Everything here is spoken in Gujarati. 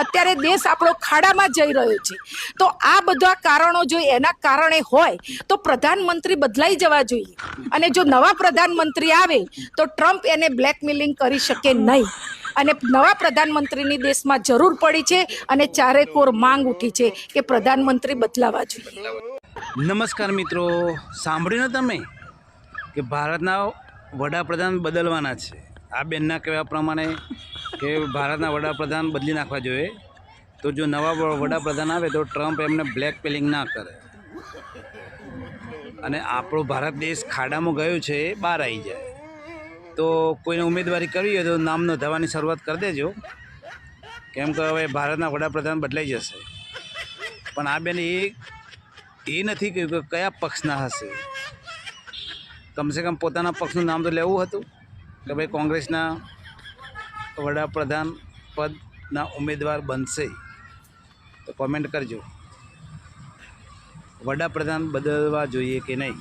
અત્યારે દેશ આપણો ખાડામાં જઈ રહ્યો છે। તો આ બધા કારણો જો એના કારણે હોય તો પ્રધાનમંત્રી બદલાઈ જવા જોઈએ, અને જો નવા પ્રધાનમંત્રી આવે તો ટ્રમ્પ એને બ્લેકમેલિંગ કરી શકે નહીં, અને નવા પ્રધાનમંત્રીની દેશમાં જરૂર પડી છે અને ચારેકોર માંગ ઉઠી છે કે પ્રધાનમંત્રી બદલાવા જોઈએ। નમસ્કાર મિત્રો, સાંભળ્યું ને તમે કે ભારતના વડાપ્રધાન બદલવાના છે। આ બેનના કહેવા પ્રમાણે કે ભારતના વડાપ્રધાન બદલી નાખવા જોઈએ, તો જો નવા વડાપ્રધાન આવે તો ટ્રમ્પ એમને બ્લેકમેલિંગ ના કરે અને આપણો ભારત દેશ ખાડામાં ગયો છે એ બહાર આવી જાય। તો કોઈને ઉમેદવારી કરવી હોય તો નામ નોંધાવવાની શરૂઆત કરી દેજો, કેમ કે હવે ભારતના વડાપ્રધાન બદલાઈ જશે। પણ આ બેન એ નથી કહ્યું કે કયા પક્ષના હશે। કમસે કમ પોતાના પક્ષનું નામ તો લેવું હતું કે ભાઈ કોંગ્રેસના વડાપ્રધાન પદના ઉમેદવાર બનશે। તો કોમેન્ટ કરજો, વડાપ્રધાન બદલવા જોઈએ કે નહીં।